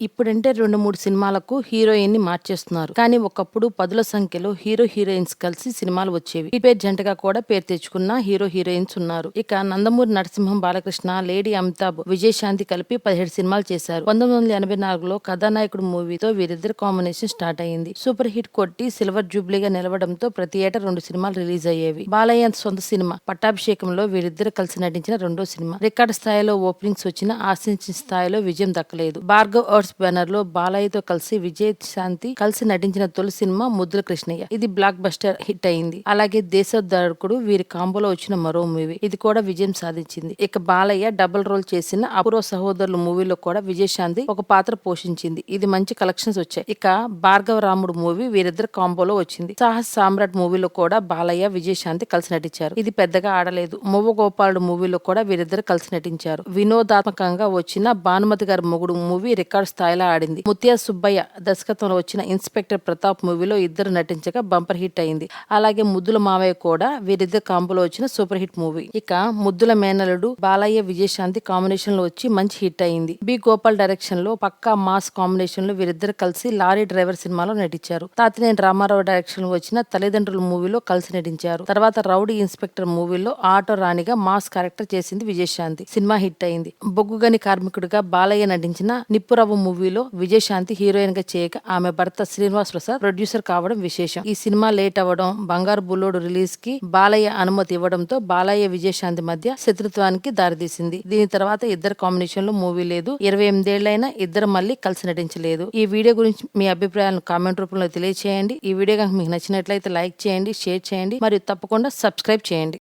ఇప్పుడంటే 2, 3 సినిమాలకు హీరోయిన్‌ని మార్చేస్తున్నారు. కానీ ఒకప్పుడు పదుల సంఖ్యలో హీరో, హీరోయిన్స్ కలిసి సినిమాలు వచ్చేవి. ప్రీపెయిడ్ జంటగా కూడా పేరు తెచ్చుకున్న హీరో, హీరోయిన్స్ ఉన్నారు. ఇక నందమూరి నరసింహం బాలకృష్ణ, లేడీ అమితాబ్, విజయశాంతి కలిపి 17 సినిమాలు చేశారు. 1984లో కథానాయకుడు మూవీతో వీరిద్దరి కాంబినేషన్ స్టార్ట్ అయింది. సూపర్ హిట్ కొట్టి సిల్వర్ జూబ్లీగా నిలవడంతో ప్రతి ఏటా 2 సినిమాలు రిలీజ్ అయ్యేవి. బాలయ్య సొంత సినిమా పట్టాభిషేకంలో వీరిద్దరు కలిసి నటించిన రెండో సినిమా. రికార్డు స్థాయిలో ఓపెనింగ్స్ వచ్చినా ఆశించిన స్థాయిలో విజయం దక్కలేదు. భార్గవ్ బ్యానర్ లో బాలయ్యతో కలిసి విజయశాంతి కలిసి నటించిన తొలి సినిమా ముద్దుల కృష్ణయ్య. ఇది బ్లాక్ బస్టర్ హిట్ అయింది. అలాగే దేశోద్ధరకుడు వీరి కాంబోలో వచ్చిన మరో మూవీ. ఇది కూడా విజయం సాధించింది. ఇక బాలయ్య డబుల్ రోల్ చేసిన అపూర్వ సహోదరులు మూవీలో కూడా విజయశాంతి ఒక పాత్ర పోషించింది. ఇది మంచి కలెక్షన్స్ వచ్చాయి. ఇక భార్గవ రాముడు మూవీ వీరిద్దరు కాంబోలో వచ్చింది. సాహస్ సామ్రాట్ మూవీలో కూడా బాలయ్య విజయశాంతి కలిసి నటించారు. ఇది పెద్దగా ఆడలేదు. మువ్వ గోపాలుడు మూవీలో కూడా వీరిద్దరు కలిసి నటించారు. వినోదాత్మకంగా వచ్చిన భానుమతి గారి మొగుడు మూవీ రికార్డు స్థాయిలో ఆడింది. ముత్యా సుబ్బయ్య దర్శకత్వంలో వచ్చిన ఇన్స్పెక్టర్ ప్రతాప్ మూవీలో ఇద్దరు నటించగా బంపర్ హిట్ అయింది. అలాగే ముద్దుల మావయ్య కూడా వీరిద్దరు కాంబోలో వచ్చిన సూపర్ హిట్ మూవీ. ఇక ముద్దుల మేనలుడు బాలయ్య విజయశాంతి కాంబినేషన్ లో వచ్చి మంచి హిట్ అయింది. బి గోపాల్ డైరెక్షన్ లో పక్కా మాస్ కాంబినేషన్ లో వీరిద్దరు కలిసి లారీ డ్రైవర్ సినిమాలో నటించారు. తాతినేని రామారావు డైరెక్షన్ లో వచ్చిన తల్లిదండ్రుల మూవీలో కలిసి నటించారు. తర్వాత రౌడీ ఇన్స్పెక్టర్ మూవీలో ఆటో రాణిగా మాస్ క్యారెక్టర్ చేసింది విజయశాంతి. సినిమా హిట్ అయింది. బొగ్గుగని కార్మికుడిగా బాలయ్య నటించిన నిప్పురవ్వ మూవీలో విజయశాంతి హీరోయిన్ గా చేయక ఆమె భర్త శ్రీనివాస్ ప్రసాద్ ప్రొడ్యూసర్ కావడం విశేషం. ఈ సినిమా లేట్ అవ్వడం, బంగారు బుల్లోడు రిలీజ్ కి బాలయ్య అనుమతి ఇవ్వడంతో బాలయ్య విజయశాంతి మధ్య శత్రుత్వానికి దారితీసింది. దీని తర్వాత ఇద్దరు కాంబినేషన్ లో మూవీ లేదు. 28 ఏళ్లైనా ఇద్దరు మళ్ళీ కలిసి నటించలేదు. ఈ వీడియో గురించి మీ అభిప్రాయాలను కామెంట్ రూపంలో తెలియజేయండి. ఈ వీడియో కనుక మీకు నచ్చినట్లయితే లైక్ చేయండి, షేర్ చేయండి మరియు తప్పకుండా సబ్స్క్రైబ్ చేయండి.